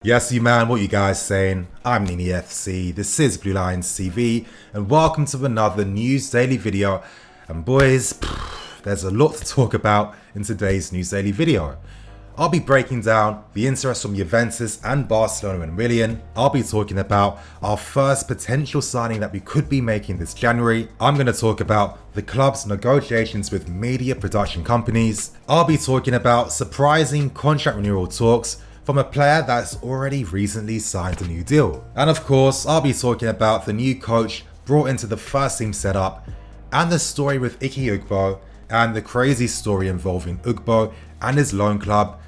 Yes, you man, what you guys saying? I'm Nini FC, this is Blue Lions TV, and welcome to another news daily video. And boys, there's a lot to talk about in today's news daily video. I'll be breaking down the interest from Juventus and Barcelona and Willian. I'll be talking about our first potential signing that we could be making this January. I'm going to talk about the club's negotiations with media production companies. I'll be talking about surprising contract renewal talks from a player that's already recently signed a new deal. And of course, I'll be talking about the new coach brought into the first team setup, and the story with Ike Ugbo, and the crazy story involving Ugbo and his loan club.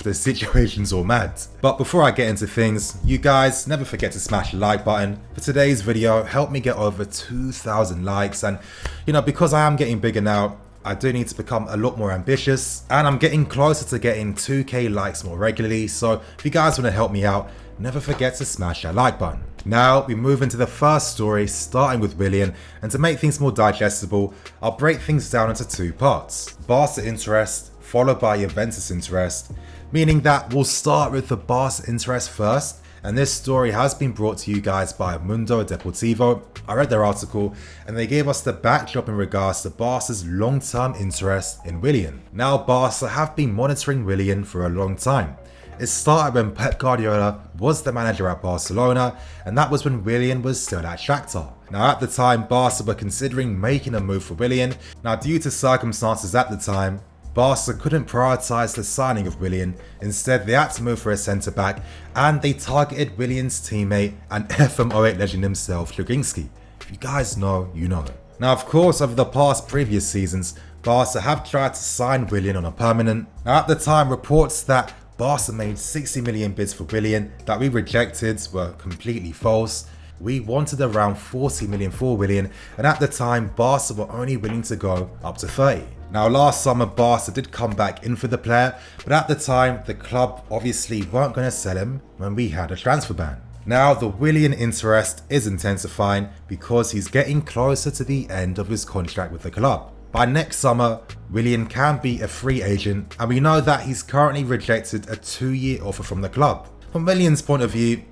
The situation's all mad. But before I get into things, you guys never forget to smash the like button. For today's video, help me get over 2,000 likes, and because I am getting bigger now, I do need to become a lot more ambitious, and I'm getting closer to getting 2k likes more regularly, so if you guys want to help me out, never forget to smash that like button. Now we move into the first story, starting with Willian, and to make things more digestible, I'll break things down into two parts. Barca interest, followed by Juventus interest, meaning that we'll start with the Barca interest first. And this story has been brought to you guys by Mundo Deportivo. I read their article and they gave us the backdrop in regards to Barca's long-term interest in Willian. Now Barca have been monitoring Willian for a long time. It started when Pep Guardiola was the manager at Barcelona, and that was when Willian was still at Shakhtar. Now at the time, Barca were considering making a move for Willian. Now due to circumstances at the time, Barca couldn't prioritise the signing of Willian. Instead, they had to move for a centre-back, and they targeted Willian's teammate and FM08 legend himself, Luginski. If you guys know, you know. Now, of course, over the past previous seasons, Barca have tried to sign Willian on a permanent. Now, at the time, reports that Barca made 60 million bids for Willian that we rejected were completely false. We wanted around 40 million for Willian, and at the time, Barca were only willing to go up to 30. Now last summer, Barca did come back in for the player, but at the time, the club obviously weren't going to sell him when we had a transfer ban. Now the Willian interest is intensifying because he's getting closer to the end of his contract with the club. By next summer, Willian can be a free agent, and we know that he's currently rejected a 2-year offer from the club. From Willian's point of view,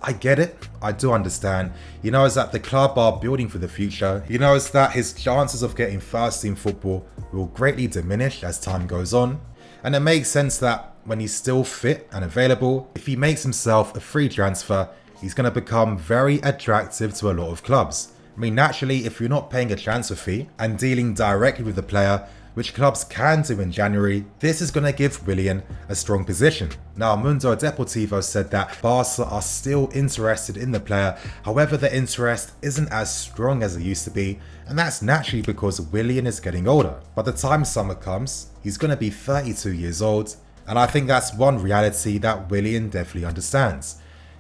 I get it, I do understand. He knows that the club are building for the future. He knows that his chances of getting first team football will greatly diminish as time goes on. And it makes sense that when he's still fit and available, if he makes himself a free transfer, he's going to become very attractive to a lot of clubs. I mean, naturally, if you're not paying a transfer fee and dealing directly with the player, which clubs can do in January, this is going to give Willian a strong position. Now, Mundo Deportivo said that Barca are still interested in the player, however the interest isn't as strong as it used to be, and that's naturally because Willian is getting older. By the time summer comes, he's going to be 32 years old, and I think that's one reality that Willian definitely understands.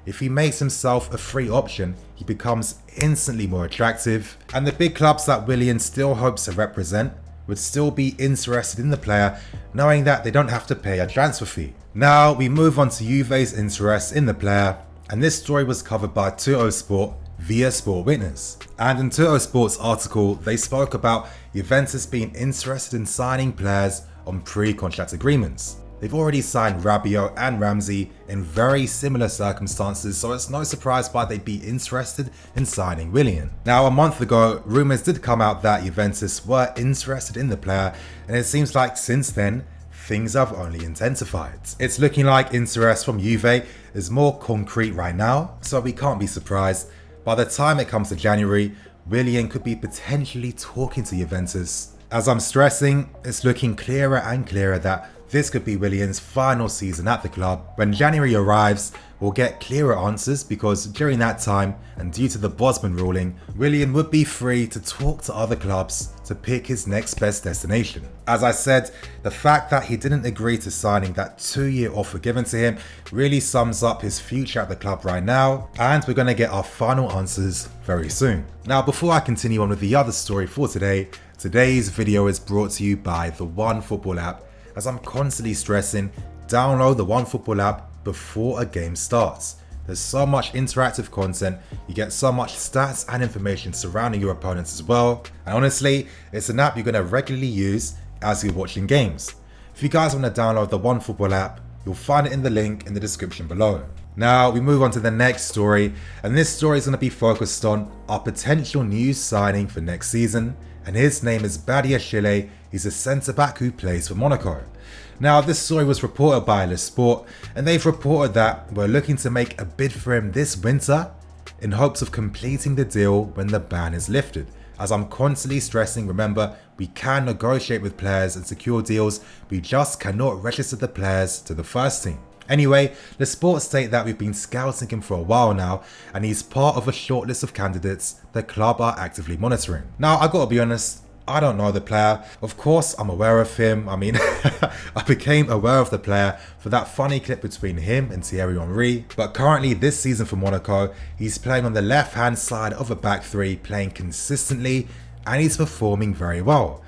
If he makes himself a free option, he becomes instantly more attractive, and the big clubs that Willian still hopes to represent would still be interested in the player, knowing that they don't have to pay a transfer fee. Now we move on to Juve's interest in the player, and this story was covered by Tuttosport via Sport Witness. And in Tuttosport's article, they spoke about Juventus being interested in signing players on pre-contract agreements. They've already signed Rabiot and Ramsey in very similar circumstances, so it's no surprise why they'd be interested in signing Willian. Now, a month ago, rumours did come out that Juventus were interested in the player, and it seems like since then, things have only intensified. It's looking like interest from Juve is more concrete right now, so we can't be surprised. By the time it comes to January, Willian could be potentially talking to Juventus. As I'm stressing, it's looking clearer and clearer that this could be Willian's final season at the club. When January arrives, we'll get clearer answers because during that time, and due to the Bosman ruling, Willian would be free to talk to other clubs to pick his next best destination. As I said, the fact that he didn't agree to signing that 2-year offer given to him really sums up his future at the club right now, and we're going to get our final answers very soon. Now, before I continue on with the other story for today, today's video is brought to you by the OneFootball app. As I'm constantly stressing, download the OneFootball app before a game starts. There's so much interactive content, you get so much stats and information surrounding your opponents as well. And honestly, it's an app you're going to regularly use as you're watching games. If you guys want to download the OneFootball app, You'll find it in the link in the description below. Now we move on to the next story, and this story is going to be focused on our potential new signing for next season, and his name is BADIASHILE. He's a centre-back who plays for Monaco. Now this story was reported by Le Sport, and they've reported that we're looking to make a bid for him this winter in hopes of completing the deal when the ban is lifted. As I'm constantly stressing, remember, we can negotiate with players and secure deals, we just cannot register the players to the first team. Anyway, the Sport state that we've been scouting him for a while now, and he's part of a shortlist of candidates the club are actively monitoring. Now, I gotta be honest, I don't know the player. Of course, I'm aware of him. I mean, I became aware of the player for that funny clip between him and Thierry Henry. But currently, this season for Monaco, he's playing on the left-hand side of a back three, playing consistently, and he's performing very well.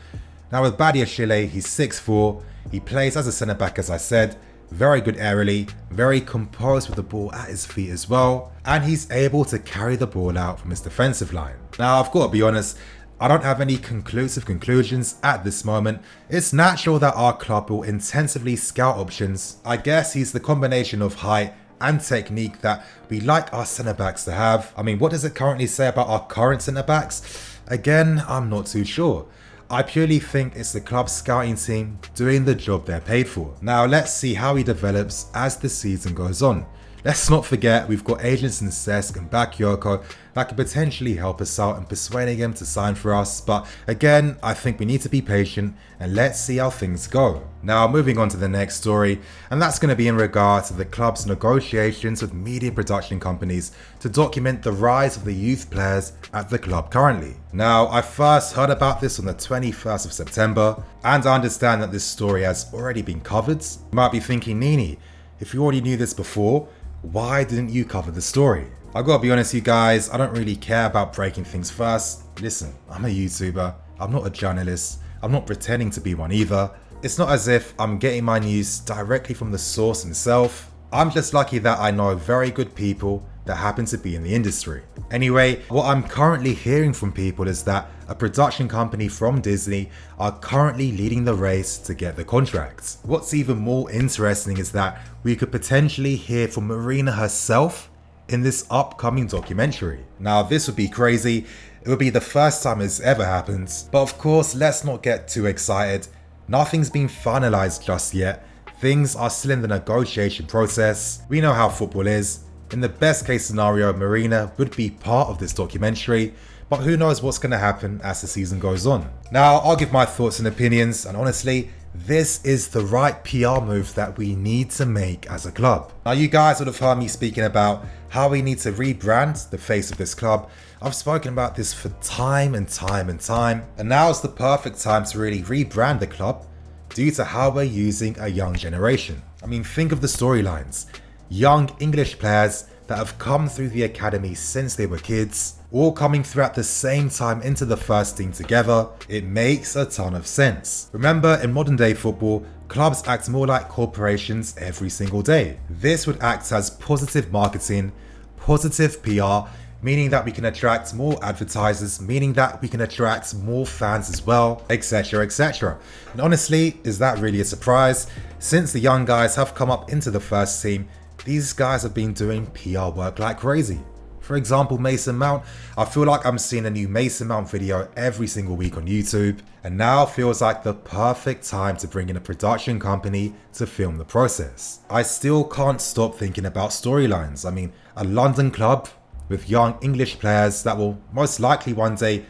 Now with BADIASHILE, he's 6'4", he plays as a centre-back as I said, very good aerially, very composed with the ball at his feet as well, and he's able to carry the ball out from his defensive line. Now I've got to be honest, I don't have any conclusive conclusions at this moment. It's natural that our club will intensively scout options. I guess he's the combination of height and technique that we like our centre-backs to have. I mean, what does it currently say about our current centre-backs? Again, I'm not too sure. I purely think it's the club's scouting team doing the job they're paid for. Now let's see how he develops as the season goes on. Let's not forget we've got agents in Cesc and Bakayoko that could potentially help us out in persuading him to sign for us, but again, I think we need to be patient and let's see how things go. Now moving on to the next story, and that's going to be in regard to the club's negotiations with media production companies to document the rise of the youth players at the club currently. Now I first heard about this on the 21st of September, and I understand that this story has already been covered. You might be thinking, Nini, if you already knew this before, why didn't you cover the story? I gotta be honest you guys, I don't really care about breaking things first. Listen, I'm a YouTuber, I'm not a journalist, I'm not pretending to be one either. It's not as if I'm getting my news directly from the source himself. I'm just lucky that I know very good people that happen to be in the industry. Anyway, what I'm currently hearing from people is that a production company from Disney are currently leading the race to get the contracts. What's even more interesting is that we could potentially hear from Marina herself in this upcoming documentary. Now this would be crazy, it would be the first time it's ever happened, but of course let's not get too excited. Nothing's been finalized just yet, things are still in the negotiation process. We know how football is. In the best case scenario, Marina would be part of this documentary, but who knows what's going to happen as the season goes on. Now, I'll give my thoughts and opinions, and honestly, this is the right PR move that we need to make as a club. Now, you guys would have heard me speaking about how we need to rebrand the face of this club. I've spoken about this for time and time and time, and now is the perfect time to really rebrand the club due to how we're using a young generation. I mean, think of the storylines. Young English players that have come through the academy since they were kids, all coming through at the same time into the first team together. It makes a ton of sense. Remember, in modern day football, clubs act more like corporations every single day. This would act as positive marketing, positive PR, meaning that we can attract more advertisers, meaning that we can attract more fans as well, etc, etc. And honestly, is that really a surprise? Since the young guys have come up into the first team, these guys have been doing PR work like crazy. For example, Mason Mount, I feel like I'm seeing a new Mason Mount video every single week on YouTube, and now feels like the perfect time to bring in a production company to film the process. I still can't stop thinking about storylines. I mean, a London club with young English players that will most likely one day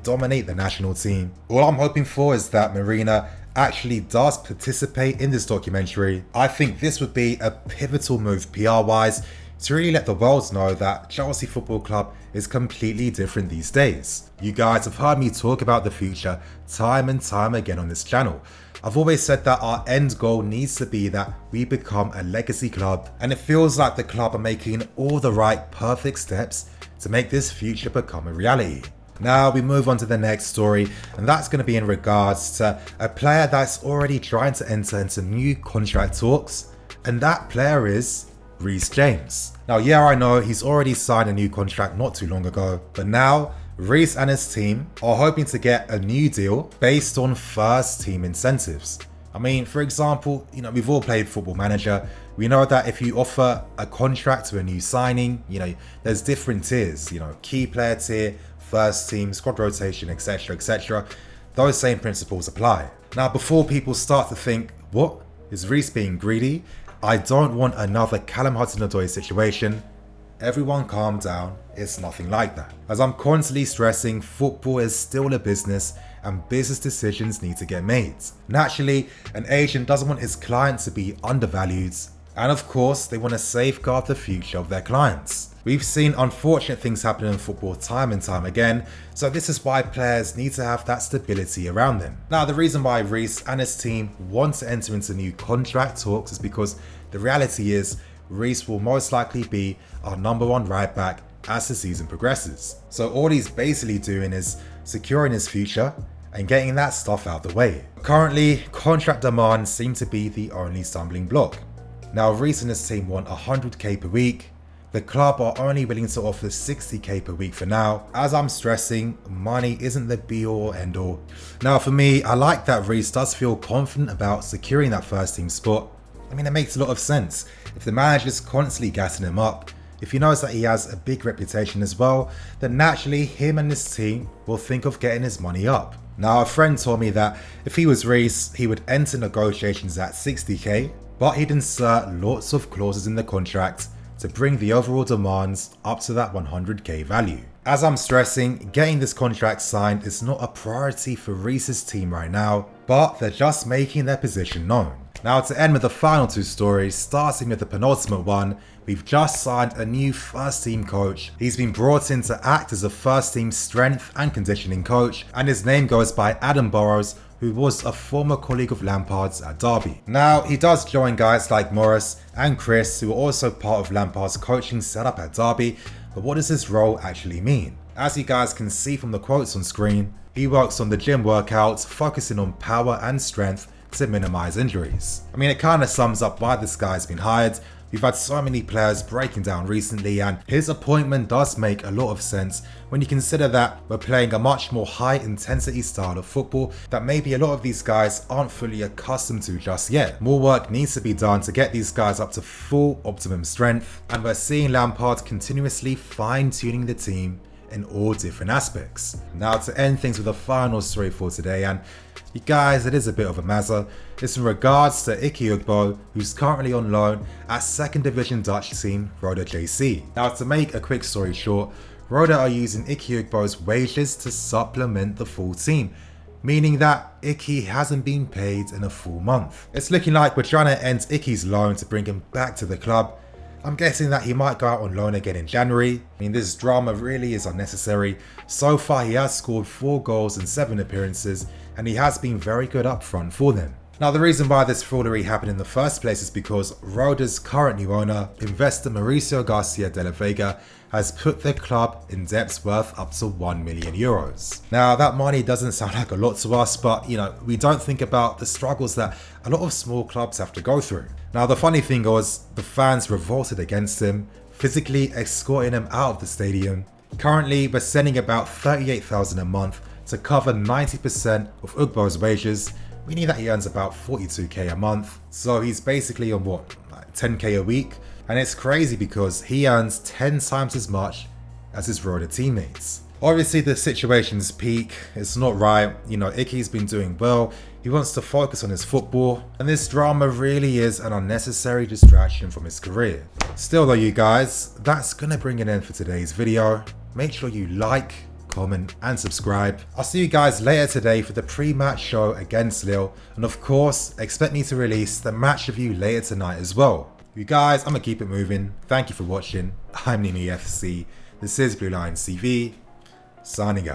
dominate the national team. All I'm hoping for is that Marina actually does participate in this documentary. I think this would be a pivotal move PR-wise to really let the world know that Chelsea Football Club is completely different these days. You guys have heard me talk about the future time and time again on this channel. I've always said that our end goal needs to be that we become a legacy club, and it feels like the club are making all the right perfect steps to make this future become a reality. Now we move on to the next story, and that's going to be in regards to a player that's already trying to enter into new contract talks, and that player is Reece James. Now yeah, I know he's already signed a new contract not too long ago, but now Reece and his team are hoping to get a new deal based on first team incentives. I mean, for example, we've all played Football Manager. We know that if you offer a contract to a new signing, there's different tiers, key player tier, first team, squad rotation, etc, etc. Those same principles apply. Now, before people start to think, what? Is Reece being greedy? I don't want another Callum Hudson-Odoi situation. Everyone calm down, it's nothing like that. As I'm constantly stressing, football is still a business and business decisions need to get made. Naturally, an agent doesn't want his client to be undervalued, and of course, they want to safeguard the future of their clients. We've seen unfortunate things happen in football time and time again, so this is why players need to have that stability around them. Now, the reason why Reece and his team want to enter into new contract talks is because the reality is Reece will most likely be our #1 right back as the season progresses. So all he's basically doing is securing his future and getting that stuff out the way. Currently, contract demands seem to be the only stumbling block. Now, Reece and his team want 100k per week. The club are only willing to offer 60k per week for now. As I'm stressing, money isn't the be all end all. Now, for me, I like that Reece does feel confident about securing that first team spot. I mean, it makes a lot of sense. If the manager's constantly gassing him up, if he knows that he has a big reputation as well, then naturally him and his team will think of getting his money up. Now, a friend told me that if he was Reece, he would enter negotiations at 60k, but he'd insert lots of clauses in the contract to bring the overall demands up to that 100k value. As I'm stressing, getting this contract signed is not a priority for Reece's team right now, but they're just making their position known. Now, to end with the final two stories, starting with the penultimate one, we've just signed a new first team coach. He's been brought in to act as a first team strength and conditioning coach, and his name goes by Adam Burrows, who was a former colleague of Lampard's at Derby. Now, he does join guys like Morris and Chris, who are also part of Lampard's coaching setup at Derby, but what does this role actually mean? As you guys can see from the quotes on screen, he works on the gym workouts, focusing on power and strength to minimize injuries. I mean, it kind of sums up why this guy's been hired. We've had so many players breaking down recently, and his appointment does make a lot of sense when you consider that we're playing a much more high intensity style of football that maybe a lot of these guys aren't fully accustomed to just yet. More work needs to be done to get these guys up to full optimum strength, and we're seeing Lampard continuously fine-tuning the team in all different aspects. Now, to end things with a final story for today, and you guys, it is a bit of a mazza. It's in regards to Ike Ugbo, who's currently on loan at 2nd Division Dutch team Roda JC. Now, to make a quick story short, Roda are using Ike Ugbo's wages to supplement the full team, meaning that Ike hasn't been paid in a full month. It's looking like we're trying to end Ike's loan to bring him back to the club. I'm guessing that he might go out on loan again in January. I mean, this drama really is unnecessary. So far, he has scored 4 goals in 7 appearances, and he has been very good up front for them. Now, the reason why this foolery happened in the first place is because Roda's current new owner, investor Mauricio Garcia de la Vega, has put the club in debts worth up to 1 million euros. Now, that money doesn't sound like a lot to us, but we don't think about the struggles that a lot of small clubs have to go through. Now, the funny thing was, the fans revolted against him, physically escorting him out of the stadium. Currently, we're sending about 38,000 a month to cover 90% of Ugbo's wages, meaning that he earns about 42k a month. So he's basically on what, like 10k a week? And it's crazy because he earns 10 times as much as his Roda teammates. Obviously, the situation's peak. It's not right. Ike's been doing well. He wants to focus on his football, and this drama really is an unnecessary distraction from his career. Still though, you guys, that's gonna bring an end for today's video. Make sure you like, comment and subscribe. I'll see you guys later today for the pre-match show against Lille, and of course, expect me to release the match review later tonight as well. You guys, I'm gonna keep it moving. Thank you for watching. I'm Nini FC. This is Blue Lions TV, signing out.